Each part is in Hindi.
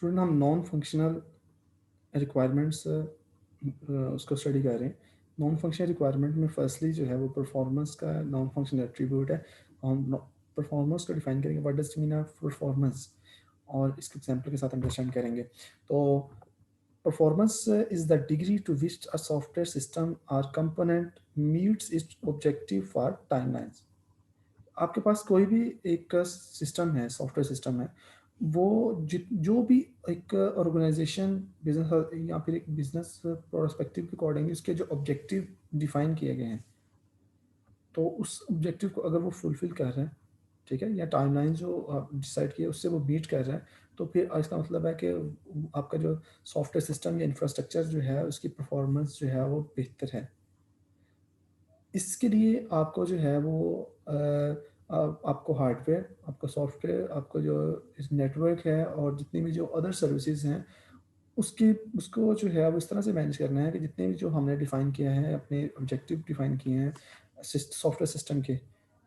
स्टूडेंट हम नॉन फंक्शनल रिक्वायरमेंट्स उसको स्टडी कर रहे हैं। नॉन फंक्शनल रिक्वायरमेंट में फर्स्टली जो है वो परफॉर्मेंस का नॉन फंक्शनल एट्रीब्यूट है। हम परफॉर्मेंस को डिफाइन करेंगे, what does mean of performance, और इसके एग्जांपल के साथ अंडरस्टैंड करेंगे। तो performance is the degree to which a software system और component meets its objective for timelines. आपके पास कोई भी एक सिस्टम है, सॉफ्टवेयर सिस्टम है, वो जो भी एक ऑर्गेनाइजेशन बिजनेस या फिर एक बिजनेस प्रोस्पेक्टिव के अकॉर्डिंग उसके जो ऑब्जेक्टिव डिफाइन किए गए हैं, तो उस ऑब्जेक्टिव को अगर वो फुलफिल कर रहे हैं, ठीक है, या टाइमलाइन जो डिसाइड किए उससे वो बीट कर रहे हैं, तो फिर इसका मतलब है कि आपका जो सॉफ्टवेयर सिस्टम या इंफ्रास्ट्रक्चर जो है उसकी परफॉर्मेंस जो है वो बेहतर है। इसके लिए आपको जो है वो आपको हार्डवेयर, आपका सॉफ्टवेयर, आपका जो इस नेटवर्क है और जितनी भी जो अदर सर्विसेज हैं, उसकी उसको जो है वो इस तरह से मैनेज करना है कि जितने भी जो हमने डिफ़ाइन किया है, अपने ऑब्जेक्टिव डिफ़ाइन किए हैं सॉफ्टवेयर सिस्टम के,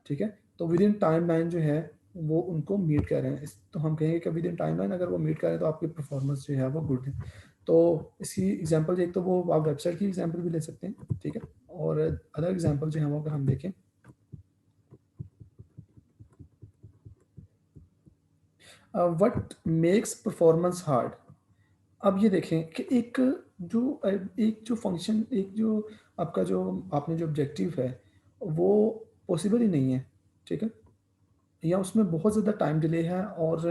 ठीक है, तो विद इन टाइमलाइन जो है वो उनको मीट कर रहे हैं। तो हम कहेंगे कि विद इन टाइमलाइन अगर वो मीट कर रहे हैं तो आपकी परफॉर्मेंस जो है वो गुड है। तो इसकी एग्जांपल एक तो वो आप वेबसाइट की एग्जांपल भी ले सकते हैं, ठीक है, और अदर एग्जांपल जो है वो अगर हम देखें, व्हाट मेक्स परफॉर्मेंस हार्ड। अब ये देखें कि एक जो फंक्शन, एक जो आपका जो आपने जो ऑब्जेक्टिव है वो पॉसिबल ही नहीं है, ठीक है, या उसमें बहुत ज़्यादा टाइम डिले है और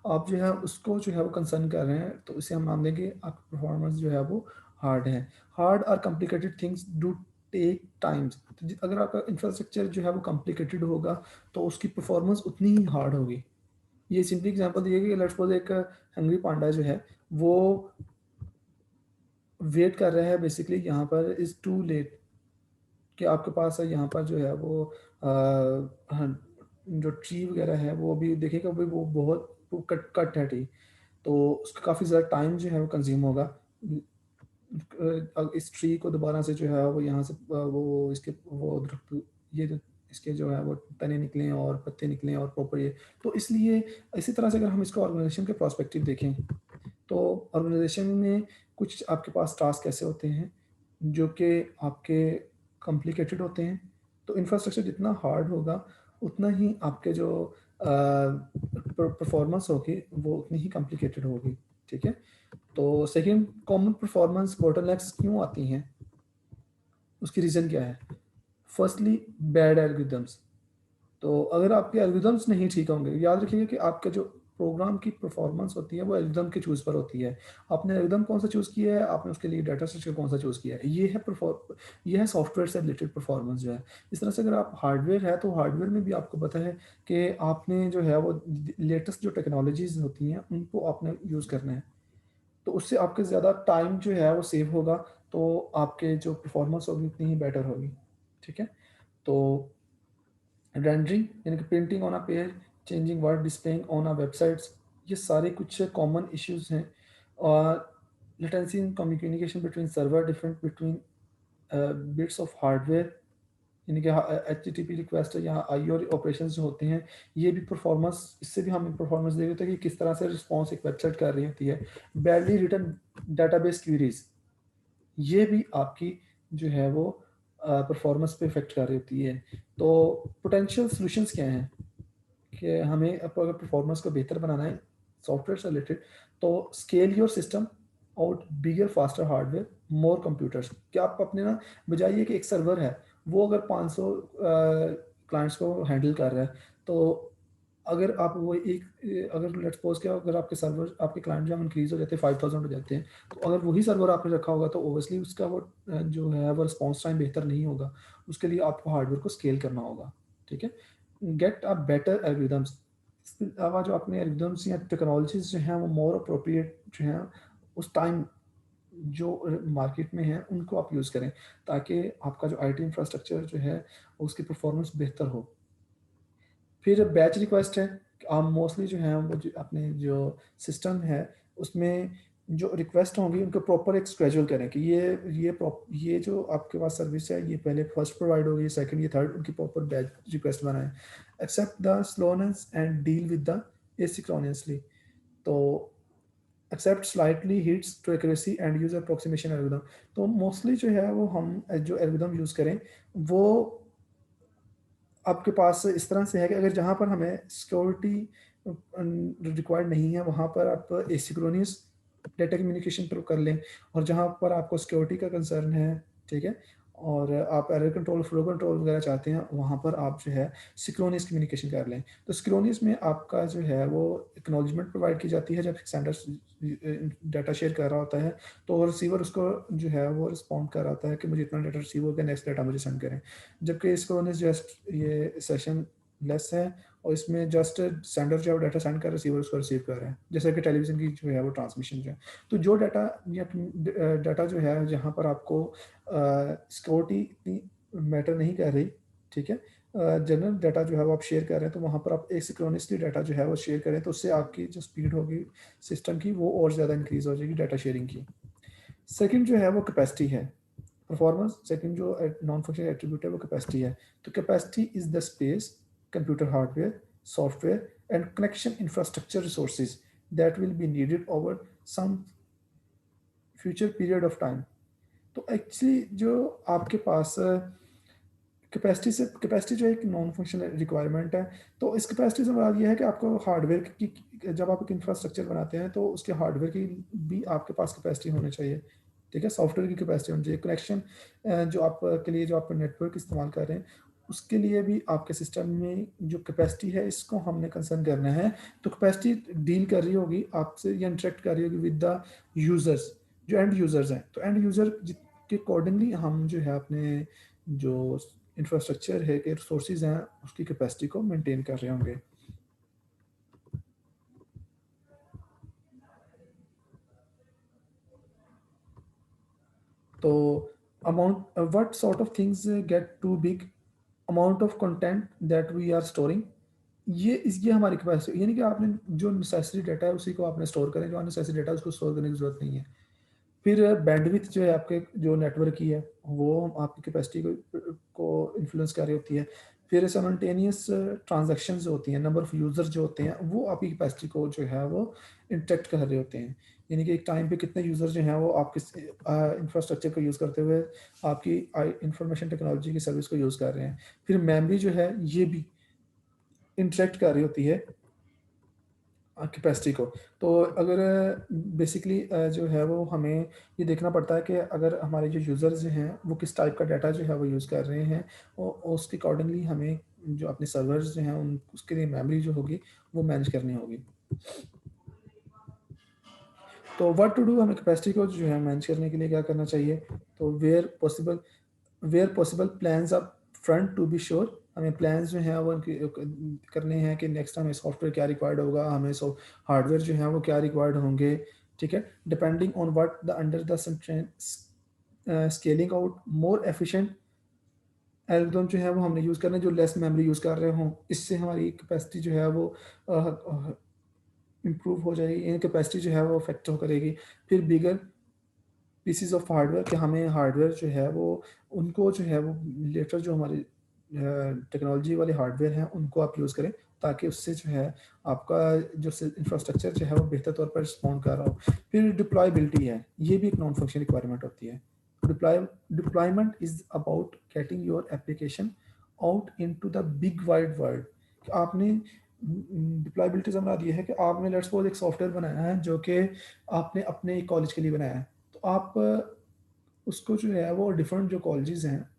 आप जो है उसको जो है वो कंसर्न कर रहे हैं, तो इसे हम मान लेंगे आपकी परफॉर्मेंस जो है वो हार्ड है। हार्ड और complicated things do take times. तो अगर आपका इंफ्रास्ट्रक्चर जो है वो कॉम्प्लिकेटेड होगा तो उसकी परफॉर्मेंस उतनी ही हार्ड होगी। ये सिंपली एग्जांपल दिए कि लेट्स सपोज एक हंग्री पांडा जो है वो वेट कर रहा है बेसिकली यहाँ पर इज़ टू लेट, कि आपके पास है यहाँ पर जो है वो हाँ, जो ट्री वगैरह है वो अभी देखिएगा अभी वो बहुत वो कट कट है ट्री, तो उसका काफ़ी ज़्यादा टाइम जो है वो कंज्यूम होगा। इस ट्री को दोबारा से जो है वो यहाँ से वो इसके वो ये जो इसके जो है वो तने निकलें और पत्ते निकलें और प्रॉपर ये, तो इसलिए इसी तरह से अगर हम इसको ऑर्गेनाइजेशन के प्रोस्पेक्टिव देखें, तो ऑर्गेनाइजेशन में कुछ आपके पास टास्क ऐसे होते हैं जो कि आपके कॉम्प्लिकेटेड होते हैं, तो इंफ्रास्ट्रक्चर जितना हार्ड होगा उतना ही आपके जो परफॉर्मेंस होगी वो उतनी ही कॉम्प्लिकेटेड होगी, ठीक है। तो सेकंड, कॉमन परफॉर्मेंस बोटलनेक्स क्यों आती हैं, उसकी रीज़न क्या है। Firstly, bad algorithms. तो अगर आपके एल्गोरिदम्स नहीं ठीक होंगे, याद रखिएगा कि आपका जो प्रोग्राम की परफॉर्मेंस होती है वो एल्गोरिदम के चूज़ पर होती है। आपने एल्गोरिदम कौन सा चूज़ किया है, आपने उसके लिए डाटा स्ट्रक्चर कौन सा चूज़ किया है, ये है सॉफ्टवेयर से रिलेटेड परफॉर्मेंस जो है। इस तरह से अगर आप हार्डवेयर है तो हार्डवेयर में भी आपको पता है कि आपने जो है वो लेटेस्ट जो टेक्नोलॉजीज़ होती हैं उनको आपने यूज़ करना है, तो उससे आपके ज़्यादा टाइम जो है वो सेव होगा, तो आपके जो परफॉर्मेंस होगी उतनी ही बेटर होगी, ठीक है। तो रेंडरिंग यानी कि printing on a page, changing word, displaying on a websites, ये सारे कुछ कॉमन इश्यूज़ हैं। और latency in communication between server, different between bits of hardware, यानी कि एचटीटीपी रिक्वेस्ट या आईओ ऑपरेशंस जो होते हैं, ये भी परफॉर्मेंस, इससे भी हम परफॉर्मेंस देख रहे थे कि किस तरह से रिस्पॉन्स एक वेबसाइट कर रही होती है। बैडली रिटन डाटाबेस क्वेरीज, ये भी आपकी जो है वो परफॉर्मेंस पे इफेक्ट कर रही होती है। तो पोटेंशियल सॉल्यूशंस क्या हैं कि हमें अगर परफॉर्मेंस को बेहतर बनाना है सॉफ्टवेयर से रिलेटेड, तो scale your system out bigger faster hardware more computers. क्या आप अपने ना, बजाय ये कि एक सर्वर है वो अगर 500 क्लाइंट्स को हैंडल कर रहा है, तो अगर आप वो एक अगर लेट्स सपोज क्या, अगर आपके सर्वर आपके क्लाइंट जब इंक्रीज हो जाते हैं 5000 हो जाते हैं, तो अगर वही सर्वर आपने रखा होगा तो ओबियसली उसका वो जो है वो रिस्पॉन्स टाइम बेहतर नहीं होगा। उसके लिए आपको हार्डवेयर को स्केल करना होगा, ठीक है। गेट अ बेटर एल्गोरिदम्स, इसके अलावा जो अपने एल्गोरिदम्स या टेक्नोलॉजीज जो हैं वो मोर अप्रोप्रिएट जो हैं उस टाइम जो मार्केट में है उनको आप यूज़ करें, ताकि आपका जो आईटी इंफ्रास्ट्रक्चर जो है उसकी परफॉर्मेंस बेहतर हो। फिर बैच रिक्वेस्ट है, आप मोस्टली जो है वो जो अपने जो सिस्टम है उसमें जो रिक्वेस्ट होंगी उनको प्रॉपर एक स्केड्यूल करें कि ये जो आपके पास सर्विस है ये पहले फर्स्ट प्रोवाइड होगी, सेकंड, ये थर्ड, उनकी प्रॉपर बैच रिक्वेस्ट बनाएं। Accept the slowness and deal with the asynchronously. तो accept slightly hits to accuracy and use approximation algorithm. तो मोस्टली जो है वो हम जो एल्गोरिदम यूज़ करें वो आपके पास इस तरह से है कि अगर जहाँ पर हमें सिक्योरिटी रिक्वायर्ड नहीं है वहाँ पर आप एसिंक्रोनस डेटा कम्युनिकेशन पर कर लें, और जहाँ पर आपको सिक्योरिटी का कंसर्न है, ठीक है, और आप एरर कंट्रोल, फ्लो कंट्रोल वगैरह चाहते हैं, वहाँ पर आप जो है सिंक्रोनस कम्युनिकेशन कर लें। तो सिंक्रोनस में आपका जो है वो एक्नॉलेजमेंट प्रोवाइड की जाती है जब सेंडर डाटा शेयर कर रहा होता है, तो रिसीवर उसको जो है वो रिस्पॉन्ड कर रहा होता है कि मुझे इतना डाटा रिसीव हो गया, नेक्स्ट डाटा मुझे सेंड करें। जबकि सिंक्रोनस जस्ट ये सेशन लेस है, और इसमें जस्ट सेंडर जो है डाटा सेंड कर, रिसीवर उसको रिसीव कर रहे हैं, जैसे कि टेलीविजन की जो है वो ट्रांसमिशन जो है। तो जो डाटा या डाटा जो है जहाँ पर आपको सिक्योरिटी इतनी मैटर नहीं कर रही, ठीक है, जनरल डाटा जो है वो आप शेयर कर रहे हैं, तो वहाँ पर आप एसिंक्रोनसली डाटा जो है वो शेयर करें, तो उससे आपकी जो स्पीड होगी सिस्टम की वो और ज़्यादा इंक्रीज हो जाएगी डाटा शेयरिंग की। सेकंड जो है वो कैपेसिटी है, परफॉर्मेंस सेकंड जो नॉन फंक्शनल एट्रीब्यूट है वो कैपेसिटी है। तो capacity is the space, computer hardware, software and connection infrastructure resources that will be needed over some future period of time. तो एक्चुअली जो आपके पास कैपेसिटी जो है एक नॉन फंक्शनल रिक्वायरमेंट है। तो इस कैपेसिटी से मुराद ये है कि आपको हार्डवेयर की, जब आप एक इंफ्रास्ट्रक्चर बनाते हैं तो उसके हार्डवेयर की भी आपके पास कैपेसिटी होनी चाहिए, ठीक है, सॉफ्टवेयर की कैपेसिटी होनी चाहिए, कनेक्शन जो आप के लिए जो आप नेटवर्क इस्तेमाल कर रहे हैं उसके लिए भी आपके सिस्टम में जो कैपेसिटी है इसको हमने कंसर्न करना है। तो कैपेसिटी डील कर रही होगी आपसे या इंटरेक्ट कर रही होगी विद द यूजर्स, जो एंड यूजर्स हैं। तो एंड यूजर के अकॉर्डिंगली हम जो है अपने जो इंफ्रास्ट्रक्चर है के रिसोर्सेज हैं उसकी कैपेसिटी को मेंटेन कर रहे होंगे। तो amount what sort of things get too big, amount of content that we are storing. ये हमारी कैपेसिटी, यानी कि आपने जो नेसेसरी डाटा है उसी को आपने स्टोर करें, जो अननेसेसरी डाटा है उसको स्टोर करने की जरूरत नहीं है। फिर बैंडविड्थ जो है आपके जो नेटवर्क की है वो आपकी कैपेसिटी को इन्फ्लुएंस कर रही होती है। फिर साइमल्टेनियस ट्रांजैक्शंस जो होती हैं, नंबर ऑफ यूजर जो होते हैं वो आपकी कैपेसिटी को जो है वो इंटरेक्ट कर रहे होते हैं, यानी कि एक टाइम पे कितने यूजर जो हैं वो आपके इंफ्रास्ट्रक्चर को यूज़ करते हुए आपकी इंफॉर्मेशन टेक्नोलॉजी की सर्विस को यूज़ कर रहे हैं। फिर मेमोरी जो है ये भी इंटरेक्ट कर रही होती है कैपेसिटी को। तो अगर बेसिकली जो है वो हमें ये देखना पड़ता है कि अगर हमारे जो यूज़र्स जो हैं वो किस टाइप का डाटा जो है वो यूज़ कर रहे हैं, और उसके अकॉर्डिंगली हमें जो अपने सर्वर्स जो हैं उन उसके लिए मेमोरी जो होगी वो मैनेज करनी होगी। तो व्हाट टू डू, हमें कैपेसिटी को जो है मैनेज करने के लिए क्या करना चाहिए? तो where possible plans up front to be sure, हमें प्लान्स जो हैं वो करने हैं कि नेक्स्ट हमें सॉफ्टवेयर क्या रिक्वायर्ड होगा, हमें हार्डवेयर जो है वो क्या रिक्वायर्ड होंगे, ठीक है, depending on what the under the scaling out more efficient algorithm जो है वो हमने यूज़ करना है जो लेस मेमोरी यूज़ कर रहे हों, इससे हमारी कैपेसिटी जो है वो इम्प्रूव हो जाएगी, इन कैपेसिटी जो है वो फैक्टर करेगी। फिर बिगर पीसीज ऑफ हार्डवेयर, कि हमें हार्डवेयर जो है वो उनको जो है वो लेटर जो हमारी टेक्नोलॉजी वाले हार्डवेयर हैं उनको आप यूज़ करें, ताकि उससे जो है आपका जो इंफ्रास्ट्रक्चर जो है वो बेहतर तौर पर रिस्पॉन्ड कर रहा हो। फिर डिप्लॉयबिलिटी है, ये भी एक नॉन फंक्शनल रिक्वायरमेंट होती है। Deployment is about getting your application out into the big wide world. आपने डिप्लॉयबिलिटी से मुराद ये है कि आपने लेट्स सपोज एक सॉफ्टवेयर बनाया है जो कि आपने अपने एक कॉलेज के लिए बनाया है, तो आप उसको जो है वो डिफरेंट जो कॉलेजेस हैं,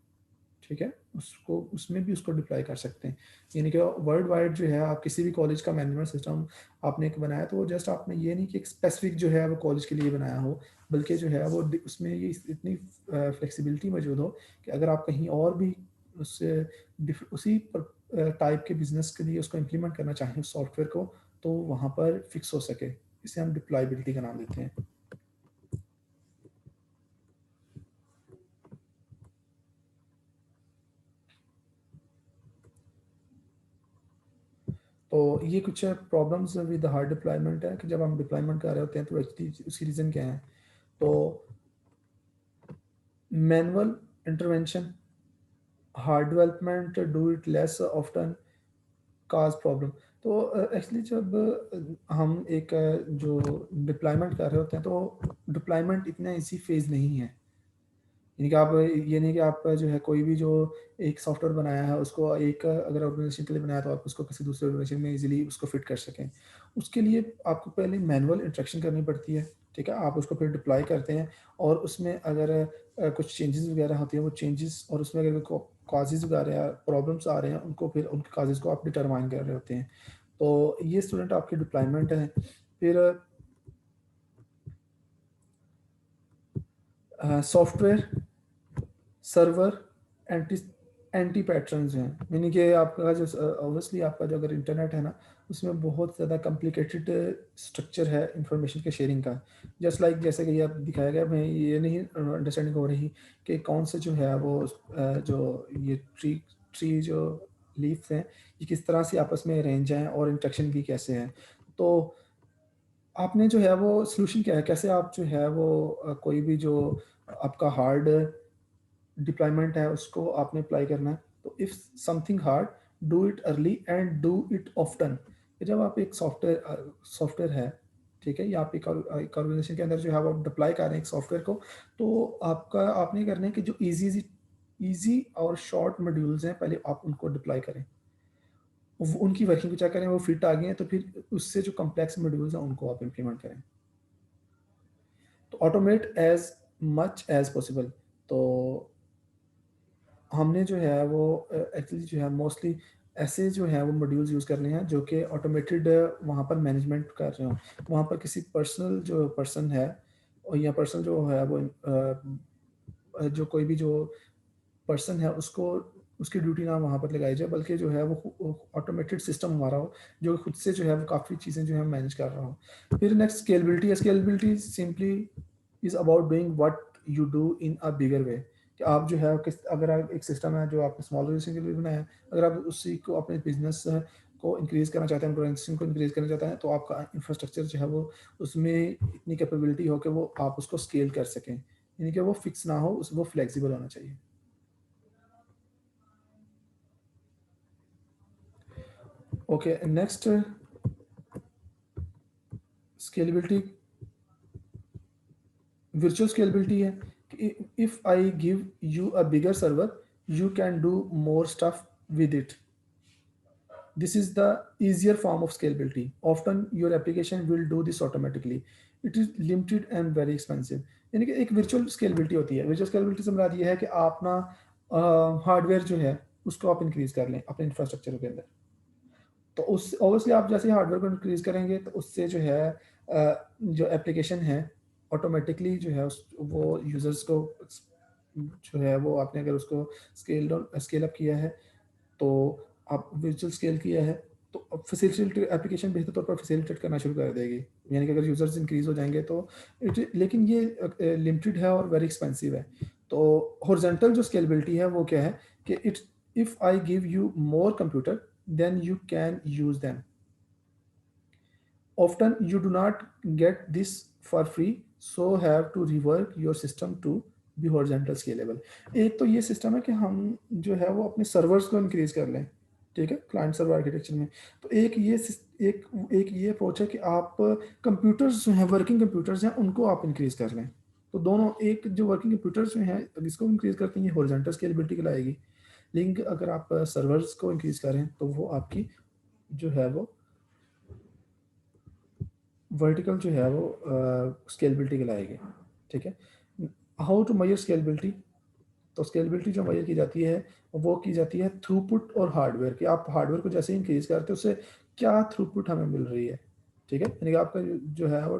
ठीक है, उसको उसमें भी उसको डिप्लॉय कर सकते हैं। यानी कि वर्ल्ड वाइड जो है आप किसी भी कॉलेज का मैनेजमेंट सिस्टम आपने एक बनाया, तो वो जस्ट आपने ये नहीं कि एक स्पेसिफिक जो है वो कॉलेज के लिए बनाया हो, बल्कि जो है वो उसमें ये इतनी फ्लेक्सिबिलिटी मौजूद हो कि अगर आप कहीं और भी उस उसी टाइप के बिजनेस के लिए उसको इम्प्लीमेंट करना चाहें उस सॉफ्टवेयर को, तो वहाँ पर फिक्स हो सके। इसे हम डिप्लॉयबिलिटी का नाम देते हैं। तो ये कुछ प्रॉब्लम्स विद हार्ड डिप्लॉयमेंट है कि जब हम डिप्लॉयमेंट कर रहे होते हैं तो एक्चुअली उसकी रीज़न क्या है? तो manual intervention, hard development do it less often cause problem. तो एक्चुअली जब हम एक जो डिप्लॉयमेंट कर रहे होते हैं, तो डिप्लॉयमेंट इतना ईज़ी फ़ेज़ नहीं है। यानी कि आप ये नहीं कि आप जो है कोई भी जो एक सॉफ्टवेयर बनाया है उसको एक अगर ऑर्गेनाइजेशन के लिए बनाया तो आप उसको किसी दूसरे ऑर्गेनाइजेशन में इजीली उसको फिट कर सकें। उसके लिए आपको पहले मैनुअल इंस्ट्रक्शन करनी पड़ती है, ठीक है? आप उसको फिर डिप्लॉय करते हैं और उसमें अगर कुछ चेंजेस वगैरह होती हैं वो चेंजेस और उसमें अगर कॉजेज़ वगैरह प्रॉब्लम्स आ रहे हैं उनको फिर उनके कॉजेज़ को आप डिटरमाइन कर रहे होते हैं। तो ये स्टूडेंट आपकी डिप्लॉयमेंट है। फिर software server anti anti patterns हैं, मीनिंग कि आपका जो ऑब्वियसली आपका जो अगर इंटरनेट है ना, उसमें बहुत ज़्यादा कॉम्प्लिकेटेड स्ट्रक्चर है इंफॉर्मेशन के शेयरिंग का। जस्ट लाइक जैसे कि ये अब दिखाया गया, मैं ये नहीं अंडरस्टैंडिंग हो रही कि कौन से जो है वो जो ये ट्री ट्री जो लीव्स हैं, ये किस तरह से आपस में अरेंज हैं और इंटरेक्शन भी कैसे है। तो आपने जो है वो सॉल्यूशन क्या है? कैसे आप जो है वो कोई भी जो आपका हार्ड डिप्लॉयमेंट है उसको आपने अप्लाई करना है। तो if something hard, do it early and do it often. जब आप एक सॉफ्टवेयर है, ठीक है, या आप एक ऑर्गेनाइजेशन के अंदर जो है वो आप डिप्लॉय कर रहे हैं एक सॉफ्टवेयर को, तो आपका आपने करना है कि जो ईजी और शॉर्ट मॉड्यूल्स हैं पहले आप उनको डिप्लॉय करें, उनकी वर्किंग को चेक करें, वो फिट आ गए हैं तो फिर उससे जो कम्प्लेक्स मॉड्यूल्स हैं उनको आप इम्प्लीमेंट करें। तो automate as much as possible. तो हमने जो है वो एक्चुअली जो है मोस्टली ऐसे जो है वो मॉड्यूल्स यूज़ करने हैं जो कि ऑटोमेटेड वहाँ पर मैनेजमेंट कर रहे हों। वहाँ पर किसी पर्सनल जो पर्सन है और या पर्सन जो है वो जो कोई भी जो पर्सन है उसको उसकी ड्यूटी ना वहाँ पर लगाई जाए, बल्कि जो है वो ऑटोमेटेड सिस्टम हमारा हो जो खुद से जो है वो काफ़ी चीज़ें जो है मैनेज कर रहा हो। फिर नेक्स्ट स्केलेबिलिटी है। Scalability simply is about doing what you do in a bigger way. कि आप जो है किस अगर आप एक सिस्टम है जो आपने स्मॉल ऑर्गेनाइजेशन के लिए बनाया है, अगर आप उसी को अपने बिज़नेस को इंक्रीज़ करना चाहते हैं, ऑर्गेनाइजेशन को इंक्रीज़ करना चाहते हैं, तो आपका इंफ्रास्ट्रक्चर जो है वो उसमें इतनी कैपेबिलिटी हो कि वो आप उसको स्केल कर सकें। यानी कि वो फिक्स ना हो, वो फ्लेक्सिबल होना चाहिए। Okay, next scalability virtual scalability है कि if I give you a bigger server, you can do more stuff with it. This is the easier form of scalability. Often your application will do this automatically. It is limited and very expensive. यानी कि एक वर्चुअल स्केलेबिलिटी होती है। वर्चुअल स्केलेबिलिटी से मुराद ये है कि आप ना हार्डवेयर जो है उसको आप इंक्रीज कर लें अपने इंफ्रास्ट्रक्चर के अंदर। तो उस ऑब्वियसली आप जैसे हार्डवेयर को इंक्रीज करेंगे तो उससे जो है जो एप्लीकेशन है ऑटोमेटिकली जो है वो यूजर्स को जो है वो आपने अगर उसको स्केल अप किया है तो आप वर्चुअल स्केल किया है तो अब फैसिलिटेट एप्लीकेशन बेहतर तौर पर फैसिलिटेट करना शुरू कर देगी। यानी कि अगर यूजर्स इंक्रीज हो जाएंगे तो लेकिन ये लिमिटेड है और वेरी एक्सपेंसिव है। तो हॉरिजॉन्टल जो स्केलेबिलिटी है वो क्या है कि it's if I give you more computer then you can use them. Often you do not get this for free, so have to rework your system to be horizontal scalable. एक तो ये सिस्टम है कि हम जो है वो अपने सर्वर्स को इंक्रीज कर लें, ठीक है, क्लाइंट सर्वर आर्किटेक्चर में। तो एक ये अप्रोच है कि आप कंप्यूटर्स जो हैं वर्किंग कंप्यूटर्स हैं उनको आप इंक्रीज कर लें। तो दोनों एक जो वर्किंग कंप्यूटर्स जो हैं इसको इंक्रीज करते हैं ये हॉरिजॉन्टल स्केलेबिलिटी कहलाएगी। लेकिन अगर आप सर्वर्स को इंक्रीज करें तो वो आपकी जो है वो वर्टिकल जो है वो स्केलेबिलिटी कहलाएगी, ठीक है। How to measure scalability. तो स्केलेबिलिटी जो मेजर की जाती है वो की जाती है थ्रूपुट और हार्डवेयर की। आप हार्डवेयर को जैसे इंक्रीज करते हो उससे क्या थ्रूपुट हमें मिल रही है, ठीक है, यानी कि आपका जो है वो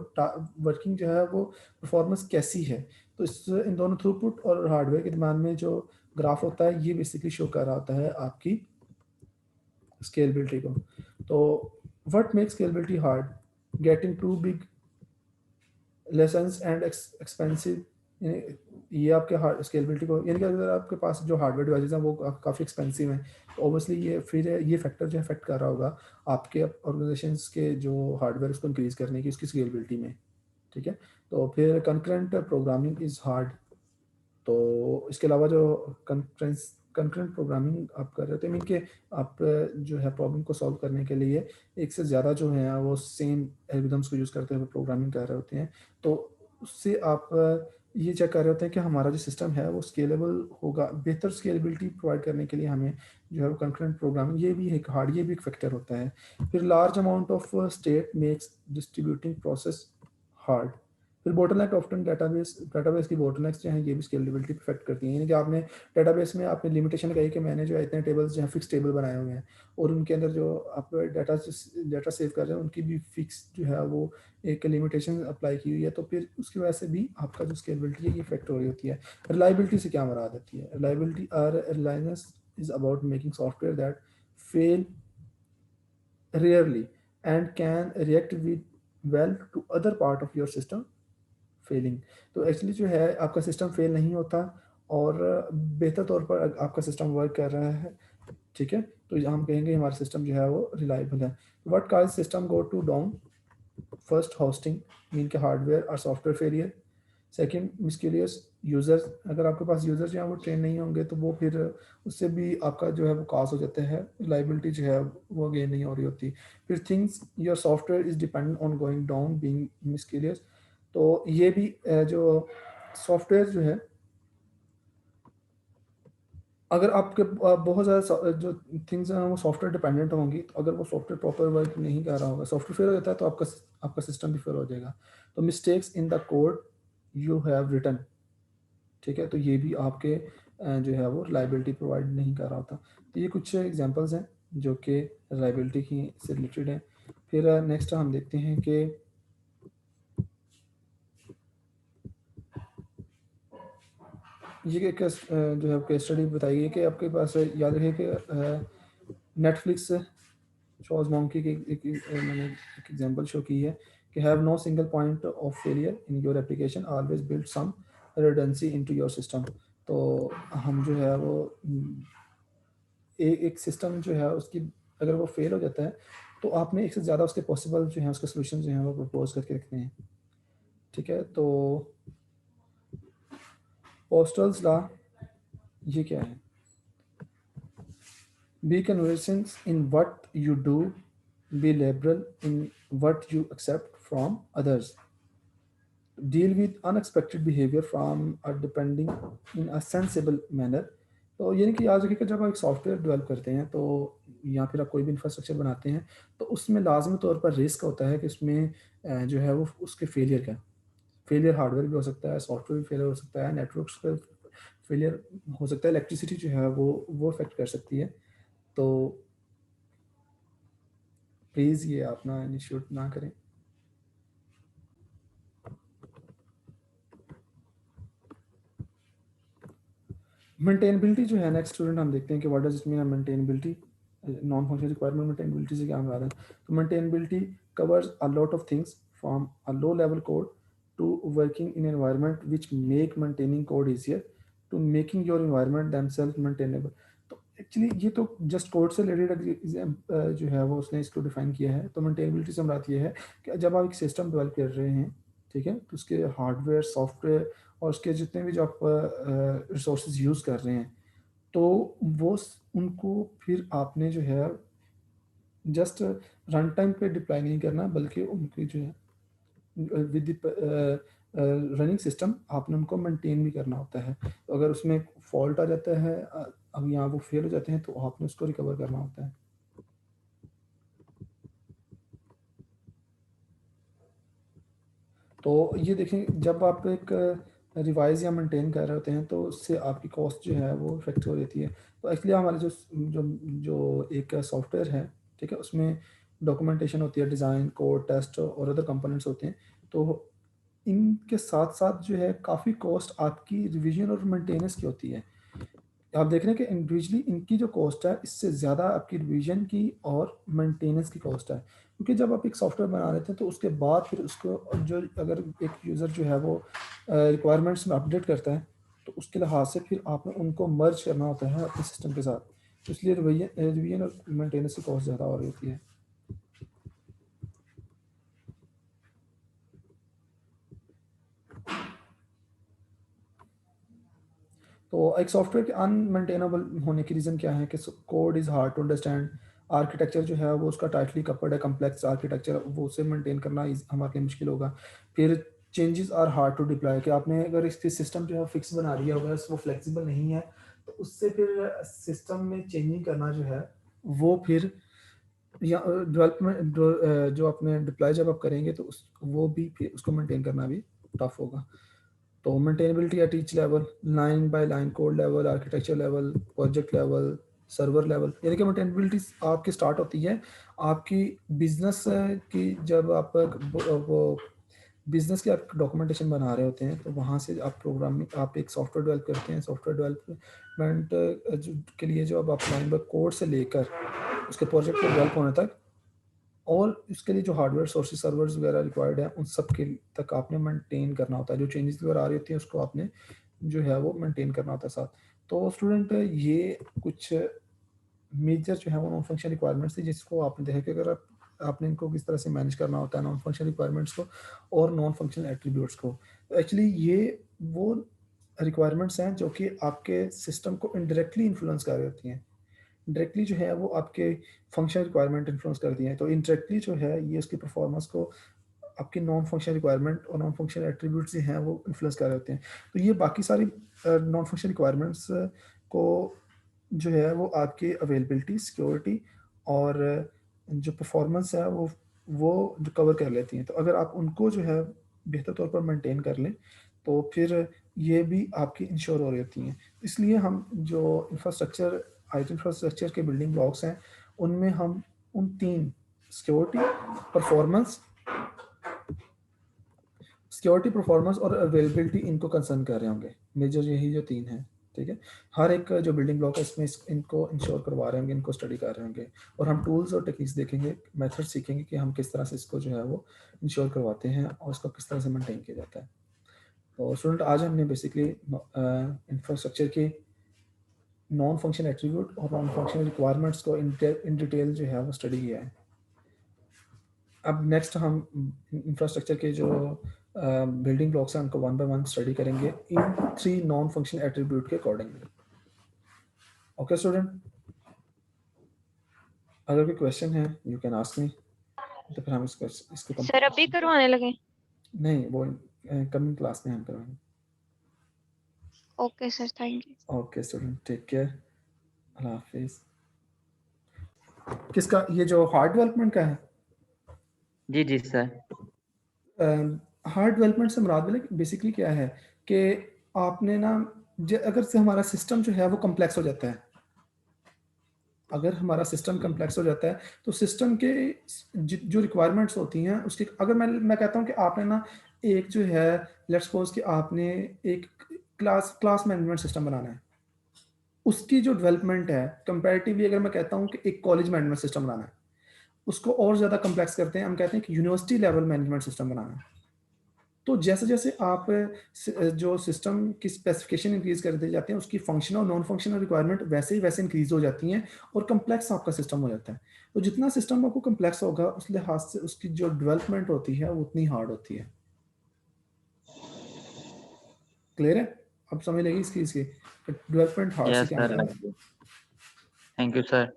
वर्किंग जो है वो परफॉर्मेंस कैसी है। तो इस इन दोनों थ्रूपुट और हार्डवेयर के दरम्यान में जो ग्राफ होता है ये बेसिकली शो कर रहा होता है आपकी स्केलेबिलिटी को। तो what makes scalability hard? Getting too big lessons and expensive. ये आपके हार्ड स्केलेबिलिटी को यानी कि अगर आपके पास जो हार्डवेयर डिवाइसेज हैं वो काफ़ी एक्सपेंसिव हैं तो ऑब्वियसली ये फिर ये फैक्टर जो अफेक्ट कर रहा होगा आपके ऑर्गेनाइजेशंस के जो हार्डवेयर उसको इंक्रीज करने की उसकी स्केलेबिलिटी में, ठीक है। तो फिर कंकरेंट प्रोग्रामिंग इज़ हार्ड। तो इसके अलावा जो कंकरेंस कंकरेंट प्रोग्रामिंग आप कर रहे होते हैं, मीन के आप जो है प्रॉब्लम को सॉल्व करने के लिए एक से ज़्यादा जो है वो सेम एल्गोरिथम्स को यूज़ करते हुए प्रोग्रामिंग कर रहे होते हैं। तो उससे आप ये चेक कर रहे होते हैं कि हमारा जो सिस्टम है वो स्केलेबल होगा। बेहतर स्केलेबिलिटी प्रोवाइड करने के लिए हमें जो है वो कंकरेंट प्रोग्रामिंग, ये भी एक फैक्टर होता है। फिर large amount of state makes distributing process hard. फिर बोटलनेक ऑफ्टन डेटाबेस की बोटलनेक्स जो हैं ये भी स्केलेबिलिटी इफेक्ट करती हैं। यानी कि आपने डेटाबेस में आपने लिमिटेशन कही कि मैंने जो है इतने टेबल्स जो है फिक्स टेबल बनाए हुए हैं, और उनके अंदर जो आप डाटा सेव कर रहे हैं उनकी भी फिक्स जो है वो एक लिमिटेशन अप्लाई की हुई है। तो फिर उसकी वजह से भी आपका जो स्केलेबिलिटी है ये इफेक्ट हो रही होती है। रिलायबिलिटी से क्या मुराद होती है? रिलायबिलिटी और Reliance is about making software that fell rarely and can react with well to other part of your system failing. तो एक्चुअली जो है आपका सिस्टम फेल नहीं होता और बेहतर तौर पर आपका सिस्टम वर्क कर रहा है, ठीक है? तो हम कहेंगे हमारा सिस्टम जो है वो रिलायबल है। What cause system go to down? First hosting, mean के हार्डवेयर और software failure. Second malicious users, अगर आपके पास यूज़र जो है वो ट्रेन नहीं होंगे तो वो फिर उससे भी आपका जो है वो कॉस हो जाता है, रिलायबिलिटी जो है वो गेन नहीं हो रही होती। फिर things your software is dependent on going down being malicious. तो ये भी जो सॉफ्टवेयर जो है, अगर आपके बहुत ज़्यादा जो थिंग्स हैं वो सॉफ्टवेयर डिपेंडेंट होंगी, तो अगर वो सॉफ्टवेयर प्रॉपर वर्क नहीं कर रहा होगा, सॉफ्टवेयर फेल हो जाता है तो आपका सिस्टम भी फेल हो जाएगा। तो mistakes in the code you have written, ठीक है? तो ये भी आपके जो है वो रिलायबिलिटी प्रोवाइड नहीं कर रहा होता। तो ये कुछ एग्जांपल्स हैं जो कि रिलायबिलिटी की से रिलेटेड हैं। फिर नेक्स्ट हम देखते हैं कि ये एक जो है केस स्टडी बताई गई है कि आपके पास याद रहे कि नेटफ्लिक्स शोज मॉन्की की मैंने एक एग्जांपल शो की है कि have no single point of failure in your application, always build some redundancy into your system. तो हम जो है वो एक सिस्टम जो है उसकी अगर वो फेल हो जाता है तो आपने एक से ज़्यादा उसके पॉसिबल जो है उसके सोल्यूशन जो हैं वो प्रपोज करके रखते हैं, ठीक है? तो पोस्टल्स लॉ ये क्या है? Be conservative in what you do, be liberal in what you accept from others, deal with unexpected behaviour from depending in a sensible manner. तो यानी कि याद रखिए कि जब आप एक सॉफ्टवेयर डेवलप करते हैं तो या फिर आप कोई भी इंफ्रास्ट्रक्चर बनाते हैं तो उसमें लाजमी तौर पर रिस्क होता है कि उसमें जो है वो उसके फेलियर का फेलियर हार्डवेयर भी हो सकता है, सॉफ्टवेयर भी फेलियर हो सकता है, नेटवर्क्स पे फेलियर हो सकता है, इलेक्ट्रिसिटी जो है वो अफेक्ट कर सकती है। तो प्लीज़ ये आप ना इनिशिएट ना करें। मेंटेनेबिलिटी जो है नेक्स्ट स्टूडेंट हम देखते हैं कि what does it mean maintainability, non functional requirement. Maintainability से क्या मुराद है? तो maintainability covers a lot of things from a low level code to working in environment which make maintaining code easier to making your environment themselves maintainable. तो एक्चुअली ये तो जस्ट कोड से रिलेटेड जो है वो उसने इसको डिफाइन किया है। तो मेंटेनेबिलिटी से मुराद ये है कि जब आप एक सिस्टम डेवलप कर रहे हैं, ठीक है, तो उसके हार्डवेयर सॉफ्टवेयर और उसके जितने भी जो आप रिसोर्सेज यूज़ कर रहे हैं तो उनको फिर आपने जो है जस्ट रन टाइम पे डिप्लॉय नहीं करना, बल्कि उनकी जो है विद रनिंग सिस्टम आपने उनको मेंटेन भी करना होता है। तो अगर उसमें फॉल्ट आ जाता है, अब यहाँ वो फेल हो जाते हैं तो आपने उसको रिकवर करना होता है। तो ये देखें जब आप एक रिवाइज़ या मेंटेन कर रहे होते हैं तो उससे आपकी कॉस्ट जो है वो इफ़ेक्ट हो जाती है। तो एक्चुअली हमारे जो जो एक सॉफ्टवेयर है, ठीक है, उसमें डॉक्यूमेंटेशन होती है, डिज़ाइन, कोड, टेस्ट और अदर कंपोनेंट्स होते हैं। तो इनके साथ-साथ जो है काफ़ी कॉस्ट आपकी रिवीजन और मेंटेनेंस की होती है। आप देख रहे हैं कि इंडिविजुअली इनकी जो कॉस्ट है इससे ज़्यादा आपकी रिवीजन की और मेंटेनेंस की कॉस्ट है। क्योंकि जब आप एक सॉफ्टवेयर बना लेते हैं तो उसके बाद फिर उसको जो अगर एक यूज़र जो है वो रिक्वायरमेंट्स में अपडेट करता है तो उसके लिहाज से फिर आपने उनको मर्ज करना होता है अपने सिस्टम के साथ। तो इसलिए रिवीजन और मेंटेनेंस की कॉस्ट ज़्यादा हो रही होती है। तो एक सॉफ्टवेयर के अनमेंटेनेबल होने की रीज़न क्या है कि code is hard to understand, architecture जो है वो उसका टाइटली कपल्ड है, कम्प्लेक्स आर्किटेक्चर, वो उसे मेंटेन करना हमारे लिए मुश्किल होगा। फिर changes are hard to deploy, कि आपने अगर इसकी सिस्टम जो है फिक्स बना रही है, अगर वो फ्लेक्सिबल नहीं है तो उससे फिर सिस्टम में चेंजिंग करना जो है वो फिर या डेवलपमेंट जो आपने डिप्लॉय जब आप करेंगे तो वो भी फिर उसको मेंटेन करना भी टफ होगा। तो maintainability at each level, line by line code level, architecture level, project level, server level, यानी कि मेंटेनेबिलिटी आपकी स्टार्ट होती है आपकी बिजनेस की, जब आप वो बिजनेस की आप डॉक्यूमेंटेशन बना रहे होते हैं तो वहाँ से आप प्रोग्रामिंग, आप एक सॉफ्टवेयर डेवलप करते हैं, सॉफ्टवेयर डेवलपमेंट के लिए जो अब आप लाइन बाय कोड से लेकर उसके प्रोजेक्ट को डेवलप होने तक, और उसके लिए जो हार्डवेयर सोर्सेज सर्वर्स वगैरह रिक्वायर्ड है उन सब के तक आपने मेंटेन करना होता है। जो चेंजेस वगैरह आ रही होती हैं उसको आपने जो है वो मेंटेन करना होता है साथ। तो स्टूडेंट ये कुछ मेजर जो है वो नॉन फंक्शनल रिक्वायरमेंट्स थी जिसको आपने देखा कि अगर आपने इनको किस तरह से मैनेज करना होता है नॉन फंक्शनल रिक्वायरमेंट्स को और नॉन फंक्शनल एट्रीब्यूट्स को। तो एक्चुअली ये वो रिक्वायरमेंट्स हैं जो कि आपके सिस्टम को इनडायरेक्टली इन्फ्लुएंस कर रही होती हैं। डायरेक्टली जो है वो आपके फंक्शनल रिक्वायरमेंट इन्फ्लुएंस करती हैं, तो इनडायरेक्टली जो है ये उसकी परफॉर्मेंस को आपकी नॉन फंक्शनल रिक्वायरमेंट और नॉन फंक्शनल एट्रीब्यूट्स जो हैं वो इन्फ्लुएंस कर रहे होते हैं। तो ये बाकी सारी नॉन फंक्शनल रिक्वायरमेंट्स को जो है वो आपकी अवेलेबिलिटी, सिक्योरिटी और जो परफॉर्मेंस है वो जो कवर कर लेती हैं। तो अगर आप उनको जो है बेहतर तौर पर मेंटेन कर लें तो फिर ये भी आपकी इंश्योर हो रही होती हैं। इसलिए हम जो इंफ्रास्ट्रक्चर, आईटी इंफ्रास्ट्रक्चर के बिल्डिंग ब्लॉक्स हैं उनमें हम उन 3 सिक्योरिटी, परफॉर्मेंस सिक्योरिटी, परफॉर्मेंस और अवेलेबिलिटी इनको कंसर्न कर रहे होंगे। मेजर यही जो 3 हैं, ठीक है? हर एक जो बिल्डिंग ब्लॉक है इसमें इनको इंश्योर करवा रहे होंगे, इनको स्टडी कर रहे होंगे और हम टूल्स और टेक्निक्स देखेंगे, मेथड सीखेंगे कि हम किस तरह से इसको जो है वो इंश्योर करवाते हैं और इसको किस तरह से मेंटेन किया जाता है। तो स्टूडेंट आज हमने बेसिकली इंफ्रास्ट्रक्चर के नॉन फंक्शनल एट्रीब्यूट और नॉन फंक्शनल रिक्वायरमेंट्स को इन डिटेल जो है वो स्टडी किया है। अब नेक्स्ट हम इंफ्रास्ट्रक्चर के जो बिल्डिंग ब्लॉक्स हैं उनको वन बाय वन स्टडी करेंगे इन 3 नॉन फंक्शनल एट्रीब्यूट के अकॉर्डिंगली। ओके स्टूडेंट, अगर कोई क्वेश्चन है यू कैन आस्क मी, तो फिर हम इसको सर अभी करवाने लगे? नहीं, वो कमिंग क्लास में हम करेंगे। Okay sir, thank you. Okay student, take care, अल्लाह हाफिज। किसका ये जो हार्ड डेवलपमेंट का है? जी जी सर। हार्ड डेवलपमेंट से मुराद बेसिकली क्या है कि आपने ना अगर से हमारा सिस्टम जो है वो कम्प्लेक्स हो जाता है, अगर हमारा सिस्टम कम्प्लेक्स हो जाता है तो सिस्टम के जो रिक्वायरमेंट्स होती हैं उसकी, अगर मैं कहता हूँ कि आपने ना एक जो है, लेट्स सपोज कि आपने एक क्लास मैनेजमेंट सिस्टम बनाना है, उसकी जो डेवलपमेंट है कंपैरेटिवली अगर मैं कहता हूँ कि एक कॉलेज मैनेजमेंट सिस्टम बनाना है, उसको और ज़्यादा कम्प्लेक्स करते हैं, हम कहते हैं कि यूनिवर्सिटी लेवल मैनेजमेंट सिस्टम बनाना है। तो जैसे जैसे आप जो सिस्टम की स्पेसिफिकेशन इंक्रीज करते जाते हैं उसकी फंक्शनल और नॉन फंक्शनल रिक्वायरमेंट वैसे ही वैसे इंक्रीज हो जाती हैं और कम्प्लेक्स आपका सिस्टम हो जाता है। तो जितना सिस्टम आपको कम्प्लेक्स होगा उस लिहाज से उसकी जो डेवलपमेंट होती है वो उतनी हार्ड होती है। क्लियर है? अब समझ लेगी इसकी डेवलपमेंट हार्ड से यस क्या सर, मतलब। Thank you sir.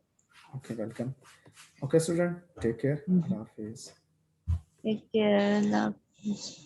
Okay, welcome. Okay student, take care, अल्लाह हाफिज। टेक केयर, अल्लाह हाफिज।